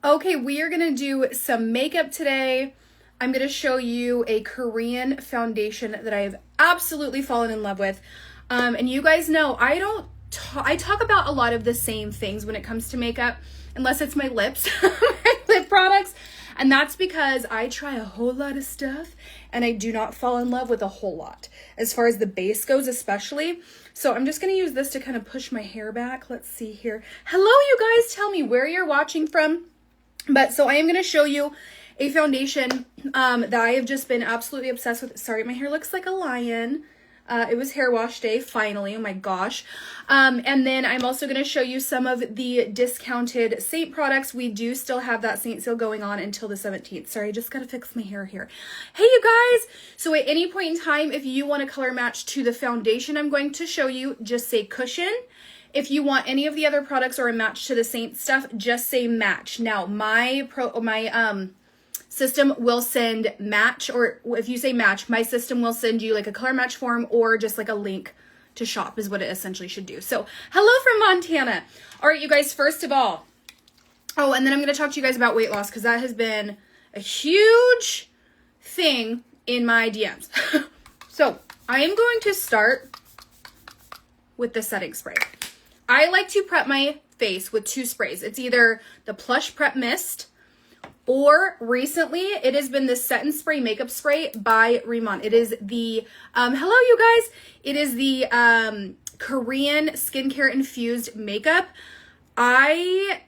Okay, we are gonna do some makeup today. I'm gonna show you a Korean foundation that I have absolutely fallen in love with. And you guys know I talk about a lot of the same things when it comes to makeup, unless it's my lips, my lip products. And that's because I try a whole lot of stuff and I do not fall in love with a whole lot, as far as the base goes especially. So I'm just gonna use this to kind of push my hair back. Let's see here. Hello, you guys, tell me where you're watching from. But so I am going to show you a foundation that I have just been absolutely obsessed with. Sorry, my hair looks like a lion. It was hair wash day, finally. Oh my gosh. And then I'm also going to show you some of the discounted SEINT products. We do still have that SEINT sale going on until the 17th. Sorry, I just got to fix my hair here. Hey, you guys. So at any point in time, if you want to color match to the foundation I'm going to show you, just say cushion. If you want any of the other products or a match to the SEINT stuff, just say match. Now, my system will send match, or if you say match, my system will send you like a color match form or just like a link to shop is what it essentially should do. So, hello from Montana. All right, you guys, first of all, oh, and then I'm going to talk to you guys about weight loss because that has been a huge thing in my DMs. So, I am going to start with the setting spray. I like to prep my face with two sprays. It's either the Plush Prep Mist, or recently it has been the Set and Spray Makeup Spray by Rimmon. It is the, hello you guys, it is the Korean skincare infused makeup. I'm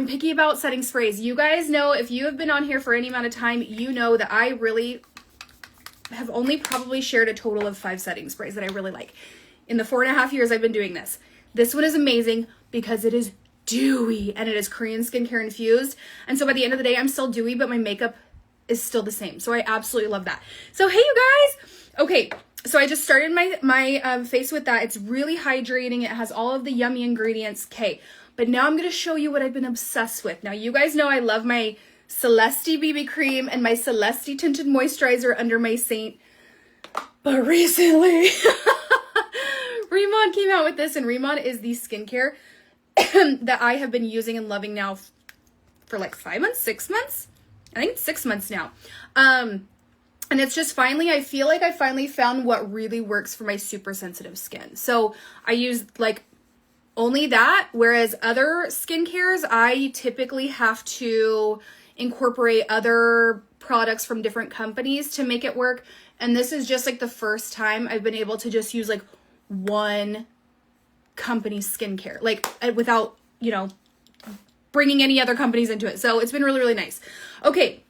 picky about setting sprays. You guys know, if you have been on here for any amount of time, you know that I really have only probably shared a total of 5 setting sprays that I really like. In the 4.5 years I've been doing this. This one is amazing because it is dewy and it is Korean skincare infused. And so by the end of the day, I'm still dewy, but my makeup is still the same. So I absolutely love that. So hey, you guys. Okay, so I just started my face with that. It's really hydrating. It has all of the yummy ingredients. Okay, but now I'm going to show you what I've been obsessed with. Now, you guys know I love my Celeste BB cream and my Celeste tinted moisturizer under my SEINT. But recently... Rimmon came out with this, and Rimmon is the skincare that I have been using and loving now for like 5 months, 6 months. I think it's 6 months now. And it's just I feel like I finally found what really works for my super sensitive skin. So I use like only that, whereas other skincares, I typically have to incorporate other products from different companies to make it work. And this is just like the first time I've been able to just use like one company's skincare, like without, bringing any other companies into it. So it's been really, really nice. Okay.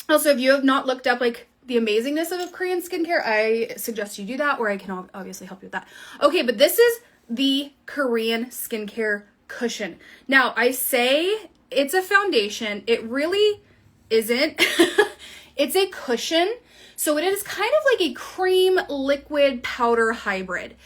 Also, if you have not looked up like the amazingness of Korean skincare, I suggest you do that, or I can obviously help you with that. Okay. But this is the Korean skincare cushion. Now I say it's a foundation. It really isn't. It's a cushion. So it is kind of like a cream liquid powder hybrid.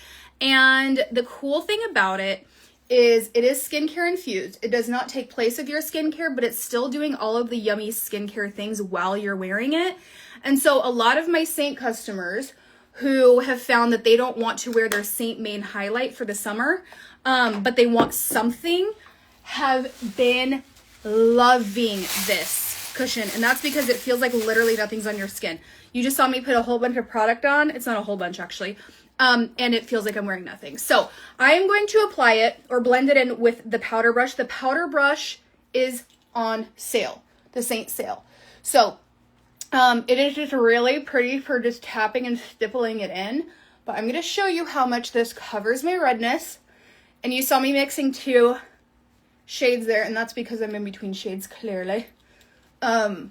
And the cool thing about it is skincare infused. It does not take place of your skincare, but it's still doing all of the yummy skincare things while you're wearing it. And so a lot of my SEINT customers who have found that they don't want to wear their SEINT main highlight for the summer, but they want something, have been loving this cushion. And that's because it feels like literally nothing's on your skin. You just saw me put a whole bunch of product on. It's not a whole bunch actually. And it feels like I'm wearing nothing. So I am going to apply it or blend it in with the powder brush. The powder brush is on sale, the SEINT sale. So it is just really pretty for just tapping and stippling it in. But I'm going to show you how much this covers my redness. And you saw me mixing 2 shades there. And that's because I'm in between shades, clearly. And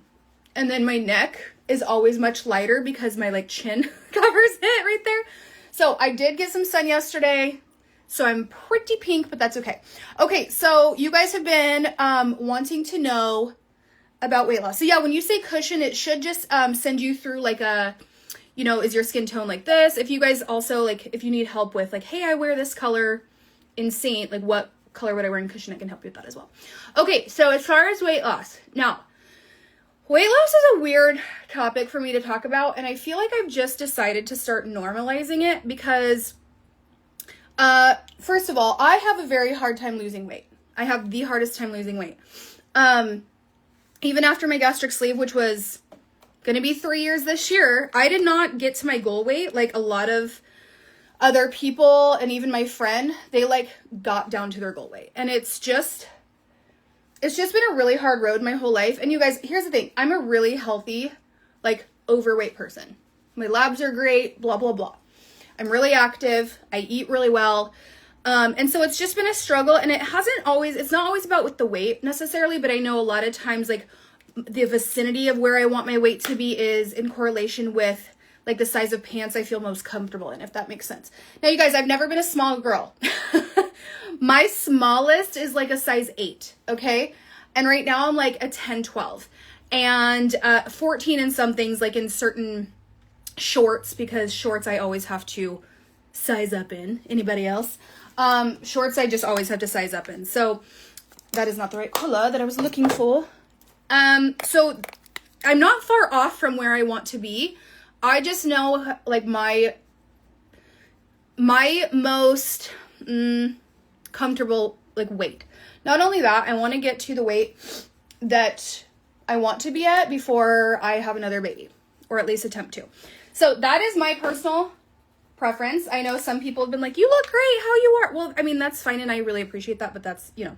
then my neck is always much lighter because my like chin covers it right there. So I did get some sun yesterday, so I'm pretty pink, but that's okay. Okay, so you guys have been wanting to know about weight loss. So yeah, when you say cushion, it should just send you through like a, is your skin tone like this? If you guys also like, if you need help with like, hey, I wear this color in SEINT, like what color would I wear in cushion? I can help you with that as well. Okay, so as far as weight loss, now, weight loss is a weird topic for me to talk about, and I feel like I've just decided to start normalizing it because, first of all, I have a very hard time losing weight. I have the hardest time losing weight. Even after my gastric sleeve, which was going to be 3 years this year, I did not get to my goal weight. Like a lot of other people and even my friend, they like got down to their goal weight. And it's just been a really hard road my whole life. And you guys, here's the thing. I'm a really healthy, like overweight person. My labs are great, blah, blah, blah. I'm really active. I eat really well. And so it's just been a struggle, and it's not always about with the weight necessarily, but I know a lot of times like the vicinity of where I want my weight to be is in correlation with like the size of pants I feel most comfortable in, if that makes sense. Now, you guys, I've never been a small girl. My smallest is like a size 8, okay? And right now I'm like a 10, 12, and 14 in some things, like in certain shorts, because shorts I always have to size up in. Anybody else? Shorts I just always have to size up in. So that is not the right color that I was looking for. So I'm not far off from where I want to be. I just know like my most comfortable like weight. Not only that, I want to get to the weight that I want to be at before I have another baby, or at least attempt to. So that is my personal preference. I know some people have been like, you look great how you are. Well, I mean, that's fine, and I really appreciate that, but that's, you know.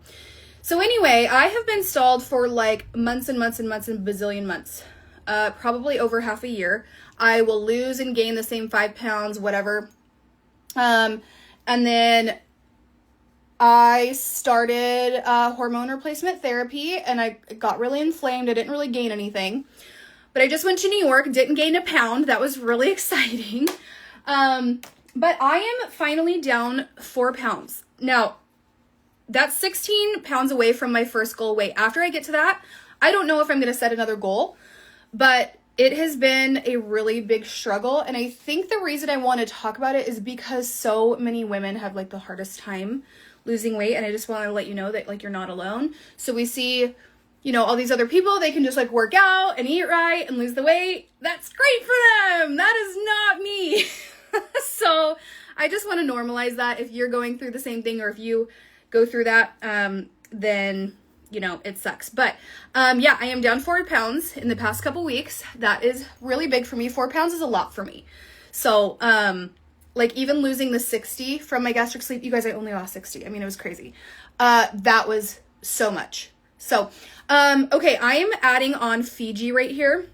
So anyway, I have been stalled for like months and months and months and bazillion months. Probably over half a year. I will lose and gain the same 5 pounds, whatever. And then I started hormone replacement therapy, and I got really inflamed. I didn't really gain anything. But I just went to New York, didn't gain a pound. That was really exciting. But I am finally down 4 pounds. Now, that's 16 pounds away from my first goal weight. After I get to that, I don't know if I'm going to set another goal, but it has been a really big struggle. And I think the reason I want to talk about it is because so many women have like the hardest time losing weight. And I just want to let you know that like you're not alone. So we see, you know, all these other people, they can just like work out and eat right and lose the weight. That's great for them. That is not me. So I just want to normalize that. If you're going through the same thing, or if you go through that, then, you know, it sucks. But yeah, I am down 4 pounds in the past couple weeks. That is really big for me. 4 pounds is a lot for me. So like even losing the 60 from my gastric sleeve, you guys, I only lost 60. I mean, it was crazy. That was so much. So, okay, I am adding on Fiji right here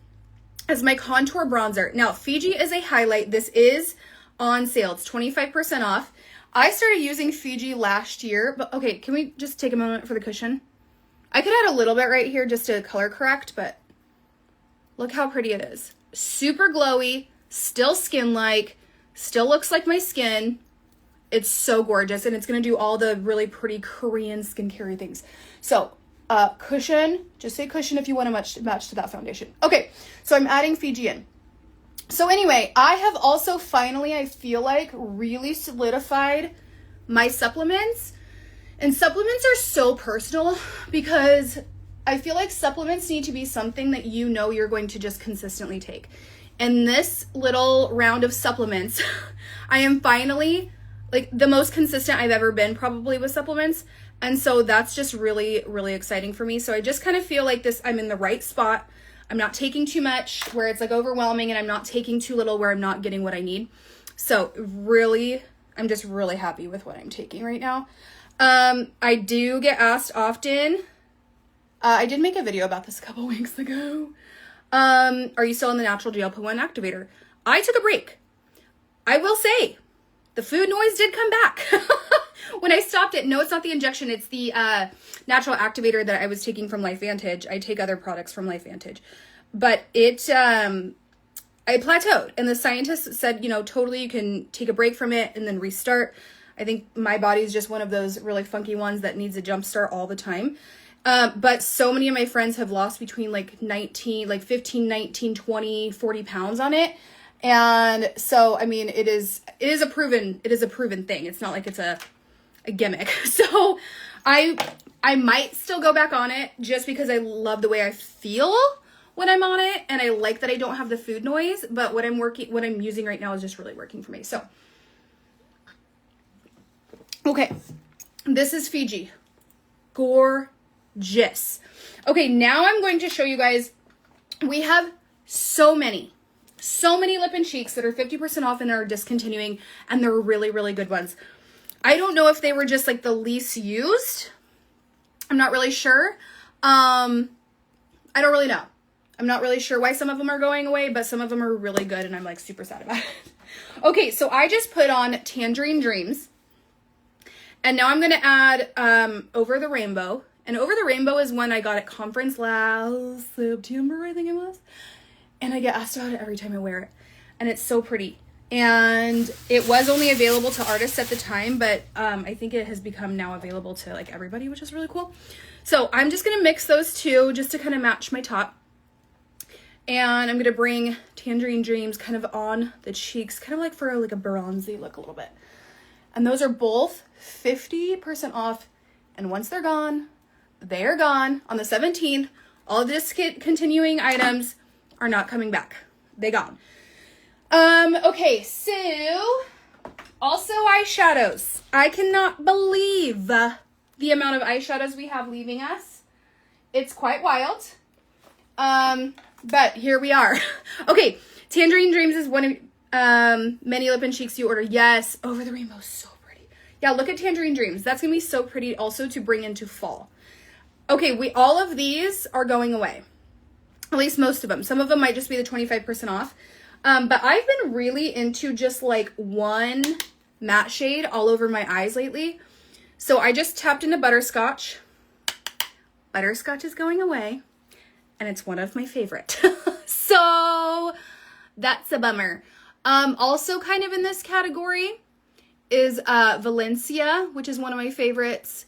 as my contour bronzer. Now, Fiji is a highlight. This is on sale. It's 25% off. I started using Fiji last year, but okay, can we just take a moment for the cushion? I could add a little bit right here just to color correct, but look how pretty it is. Super glowy, still skin-like, still looks like my skin. It's so gorgeous, and it's going to do all the really pretty Korean skincare things. So, cushion, just say cushion if you want to match to that foundation. Okay, so I'm adding Fiji in. So anyway, I have also finally, I feel like, really solidified my supplements. And supplements are so personal because I feel like supplements need to be something that you know you're going to just consistently take. And this little round of supplements, I am finally like the most consistent I've ever been probably with supplements. And so that's just really, really exciting for me. So I just kind of feel like I'm in the right spot. I'm not taking too much where it's like overwhelming, and I'm not taking too little where I'm not getting what I need. So really, I'm just really happy with what I'm taking right now. I do get asked often. I did make a video about this a couple weeks ago. Are you still on the natural GLP-1 activator? I took a break. I will say the food noise did come back when I stopped it. No, it's not the injection. It's the natural activator that I was taking from LifeVantage. I take other products from LifeVantage, but I plateaued, and the scientists said, you know, totally you can take a break from it and then restart. I think my body is just one of those really funky ones that needs a jump start all the time. But so many of my friends have lost between like 15, 19, 20, 40 pounds on it. And so, I mean, it is a proven thing. It's not like it's a gimmick. So I might still go back on it just because I love the way I feel when I'm on it. And I like that I don't have the food noise, but what I'm using right now is just really working for me. So, okay, this is Fiji. Gorgeous. gorgeous. Okay, now I'm going to show you guys, we have so many lip and cheeks that are 50% off and are discontinuing, and they're really, really good ones. I don't know if they were just like the least used. I'm not really sure. I don't really know. I'm not really sure why some of them are going away, but some of them are really good, and I'm like super sad about it. Okay, so I just put on Tangerine Dreams, and now I'm going to add Over the Rainbow. And Over the Rainbow is one I got at conference last September, I think it was. And I get asked about it every time I wear it. And it's so pretty. And it was only available to artists at the time, but I think it has become now available to like everybody, which is really cool. So I'm just going to mix those two just to kind of match my top. And I'm going to bring Tangerine Dreams kind of on the cheeks, kind of like for like a bronzy look a little bit. And those are both 50% off. And once they're gone, they are gone on the 17th. All of this continuing items are not coming back. They gone. Okay, so also eyeshadows. I cannot believe the amount of eyeshadows we have leaving us. It's quite wild. But here we are. Okay, Tangerine Dreams is one of many lip and cheeks you order. Yes, Over the Rainbow is so pretty. Yeah, look at Tangerine Dreams. That's gonna be so pretty also to bring into fall. Okay, all of these are going away. At least most of them. Some of them might just be the 25% off. But I've been really into just like one matte shade all over my eyes lately. So I just tapped into Butterscotch. Butterscotch is going away. And it's one of my favorite. So that's a bummer. Also kind of in this category is Valencia, which is one of my favorites.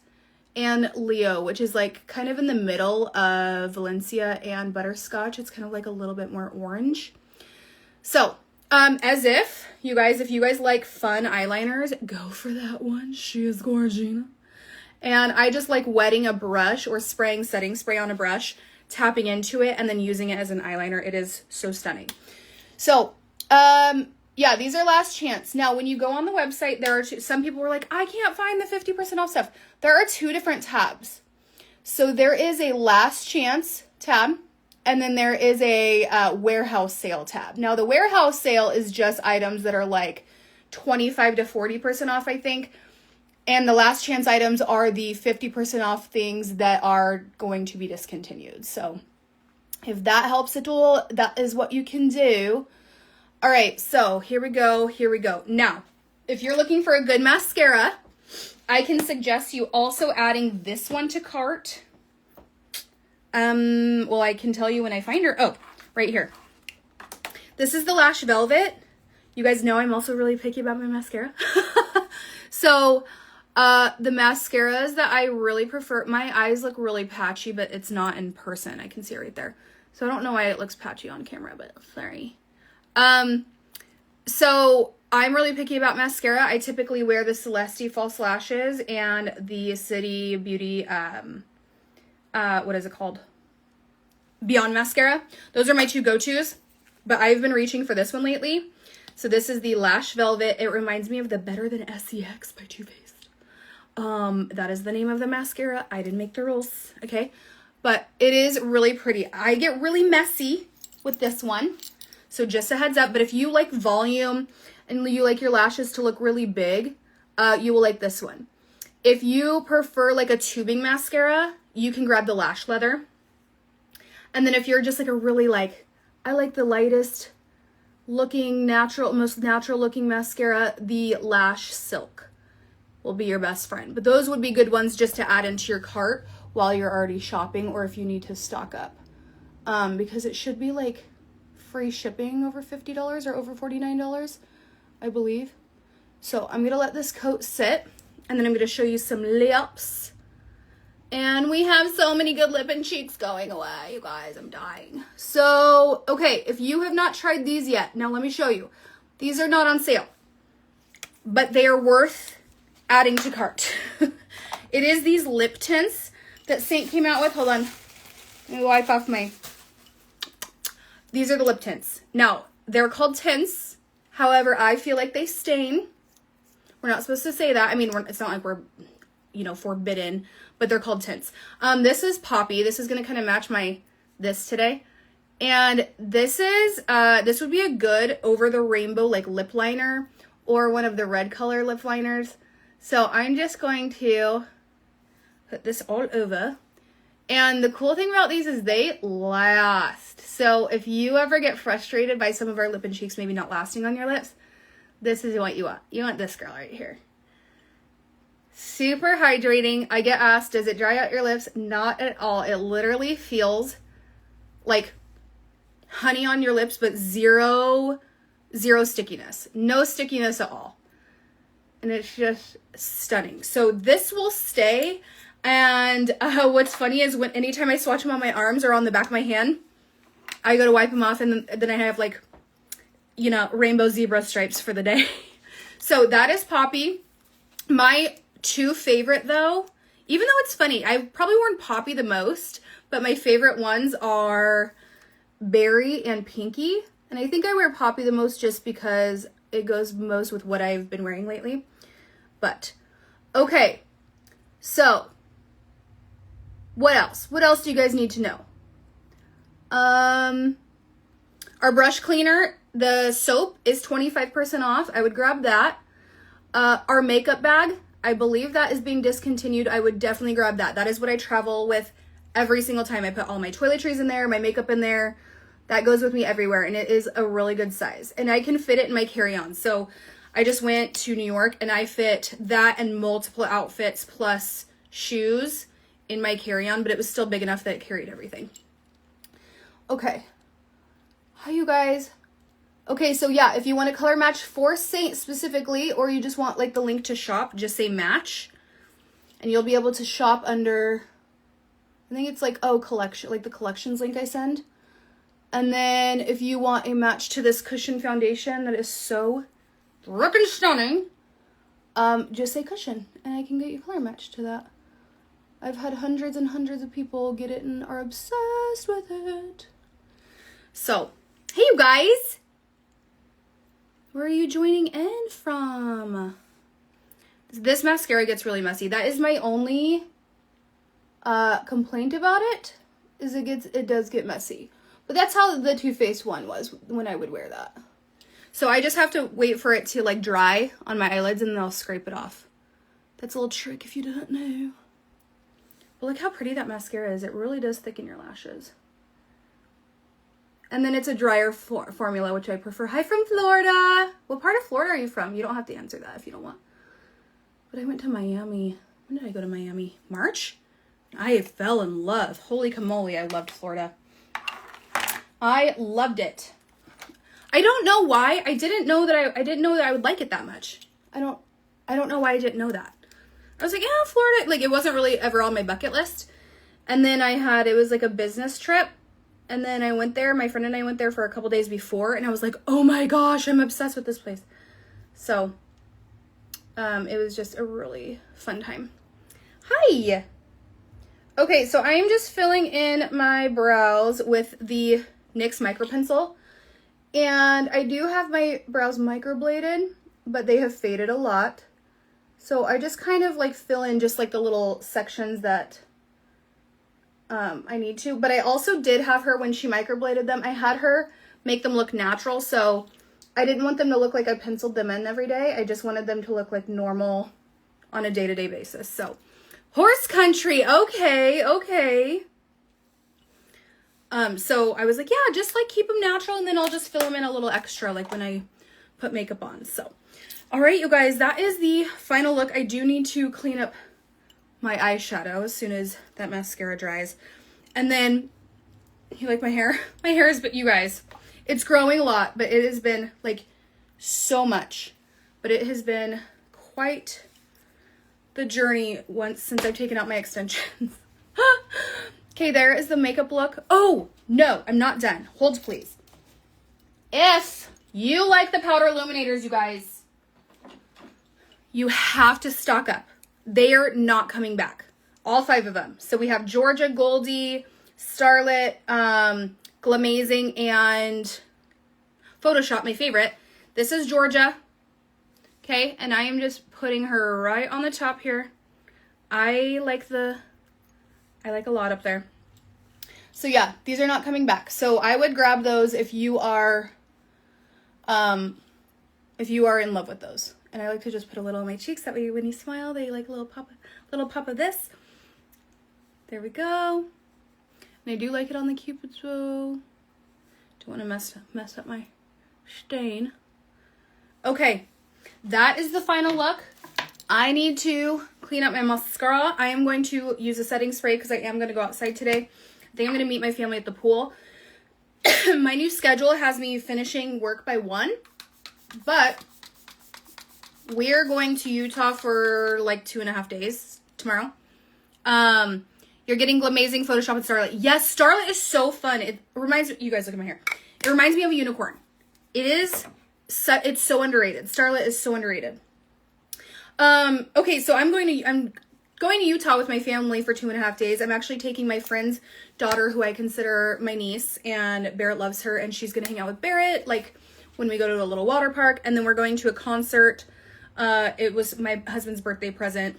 And Leo, which is like kind of in the middle of Valencia and Butterscotch. It's kind of like a little bit more orange. So, as if you guys like fun eyeliners, go for that one. She is gorgeous. And I just like wetting a brush or spraying setting spray on a brush, tapping into it, and then using it as an eyeliner. It is so stunning. So, yeah, these are last chance. Now, when you go on the website, there are some people were like, I can't find the 50% off stuff. There are two different tabs. So there is a last chance tab, and then there is a warehouse sale tab. Now, the warehouse sale is just items that are like 25 to 40% off, I think. And the last chance items are the 50% off things that are going to be discontinued. So if that helps at all, that is what you can do. All right, so here we go. Now, if you're looking for a good mascara, I can suggest you also adding this one to cart. Well, I can tell you when I find her. Oh, right here. This is the Lash Velvet. You guys know I'm also really picky about my mascara. So, the mascaras that I really prefer, my eyes look really patchy, but it's not in person. I can see it right there. So I don't know why it looks patchy on camera, but sorry. So I'm really picky about mascara. I typically wear the Celeste False Lashes and the City Beauty, what is it called? Beyond Mascara. Those are my two go-tos, but I've been reaching for this one lately. So this is the Lash Velvet. It reminds me of the Better Than SEX by Too Faced. That is the name of the mascara. I didn't make the rules, okay? But it is really pretty. I get really messy with this one. So just a heads up, but if you like volume and you like your lashes to look really big, you will like this one. If you prefer like a tubing mascara, you can grab the Lash Leather. And then if you're just like a really like, I like the lightest looking natural, most natural looking mascara, the Lash Silk will be your best friend. But those would be good ones just to add into your cart while you're already shopping or if you need to stock up. Because it should be like free shipping over $50 or over $49, I believe. So I'm gonna let this coat sit and then I'm gonna show you some lips. And we have so many good lip and cheeks going away, you guys, I'm dying. So, okay, if you have not tried these yet, now let me show you. These are not on sale, but they are worth adding to cart. It is these lip tints that SEINT came out with. Hold on, let me wipe off my... These are the lip tints. Now, they're called tints. However, I feel like they stain. We're not supposed to say that. I mean, it's not like we're, forbidden. but they're called tints. This is Poppy. This is going to kind of match this today. And this would be a good over the rainbow like lip liner or one of the red color lip liners. So I'm just going to put this all over. And the cool thing about these is they last. So if you ever get frustrated by some of our lip and cheeks maybe not lasting on your lips, this is what you want. You want this girl right here. Super hydrating. I get asked, does it dry out your lips? Not at all. It literally feels like honey on your lips, but zero stickiness. No stickiness at all. And it's just stunning. So this will stay. And what's funny is anytime I swatch them on my arms or on the back of my hand, I go to wipe them off and then I have like, you know, rainbow zebra stripes for the day. So that is Poppy. My two favorite though, even though it's funny, I've probably worn Poppy the most, but my favorite ones are Berry and Pinky. And I think I wear Poppy the most just because it goes most with what I've been wearing lately. But, okay. So, what else? What else do you guys need to know? Our brush cleaner, the soap is 25% off. I would grab that. Our makeup bag, I believe that is being discontinued. I would definitely grab that. That is what I travel with every single time. I put all my toiletries in there, my makeup in there. That goes with me everywhere, and it is a really good size. And I can fit it in my carry-on. So I just went to New York, and I fit that and multiple outfits plus shoes in my carry-on, but it was still big enough that it carried everything. Okay. Hi, you guys. Okay, so yeah, if you want to color match for Saint specifically, or you just want like the link to shop, just say match. And you'll be able to shop under, I think it's like, collection, like the collections link I send. And then if you want a match to this cushion foundation that is so freaking stunning, just say cushion and I can get you color match to that. I've had hundreds and hundreds of people get it and are obsessed with it. So, hey you guys! Where are you joining in from? This mascara gets really messy. That is my only complaint about it, is it does get messy. But that's how the Too Faced one was when I would wear that. So I just have to wait for it to like dry on my eyelids and then I'll scrape it off. That's a little trick if you didn't know. But look how pretty that mascara is. It really does thicken your lashes. And then it's a drier formula, which I prefer. Hi from Florida. What part of Florida are you from? You don't have to answer that if you don't want. But I went to Miami. When did I go to Miami? March? I fell in love. Holy camole, I loved Florida. I loved it. I don't know why. I didn't know that I would like it that much. I don't know why I didn't know that. I was like, yeah, Florida. Like, it wasn't really ever on my bucket list. And then it was like a business trip. And then I went there. My friend and I went there for a couple days before. And I was like, oh my gosh, I'm obsessed with this place. So, it was just a really fun time. Hi. Okay, so I am just filling in my brows with the NYX micro pencil. And I do have my brows microbladed, but they have faded a lot. So I just kind of like fill in just like the little sections that I need to. But I also did have her, when she microbladed them, I had her make them look natural. So I didn't want them to look like I penciled them in every day. I just wanted them to look like normal on a day-to-day basis. So horse country. Okay. So I was like, yeah, just like keep them natural and then I'll just fill them in a little extra like when I put makeup on. So, all right, you guys, that is the final look. I do need to clean up my eyeshadow as soon as that mascara dries. And then, you like my hair? My hair is, but you guys, it's growing a lot, but it has been like so much, but it has been quite the journey since I've taken out my extensions. Okay, there is the makeup look. Oh, no, I'm not done. Hold, please. If you like the powder illuminators, you guys, you have to stock up. They are not coming back. All 5 of them. So we have Georgia, Goldie, Starlit, Glamazing, and Photoshop, my favorite. This is Georgia. Okay, and I am just putting her right on the top here. I like the I like a lot up there. So yeah, these are not coming back. So I would grab those if you are in love with those. And I like to just put a little on my cheeks. That way when you smile, they like a little pop of this. There we go. And I do like it on the Cupid's bow. Don't want to mess up my stain. Okay, that is the final look. I need to clean up my mascara. I am going to use a setting spray because I am going to go outside today. I think I'm going to meet my family at the pool. My new schedule has me finishing work by 1, but we're going to Utah for like 2.5 days tomorrow. You're getting Amazing Photoshop with Starlet. Yes, Starlet is so fun. It reminds you guys, look at my hair. It reminds me of a unicorn. It's so underrated. Starlet is so underrated. Okay, so I'm going to Utah with my family for 2.5 days. I'm actually taking my friend's daughter, who I consider my niece, and Barrett loves her, and she's going to hang out with Barrett, like, when we go to a little water park, and then we're going to a concert. It was my husband's birthday present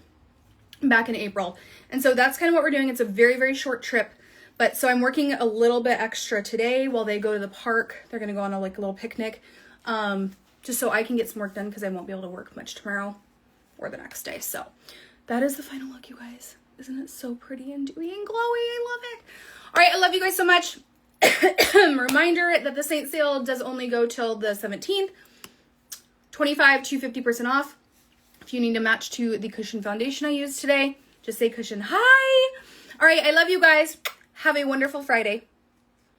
back in April, and so that's kind of what we're doing. It's a very, very short trip, but so I'm working a little bit extra today while they go to the park. They're going to go on a little picnic, just so I can get some work done, because I won't be able to work much tomorrow or the next day. So that is the final look, you guys. Isn't it so pretty and dewy and glowy? I love it. All right, I love you guys so much. Reminder that the SEINT sale does only go till the 17th. 25 to 50% off. If you need to match to the cushion foundation I used today, just say cushion hi. All right, I love you guys. Have a wonderful Friday.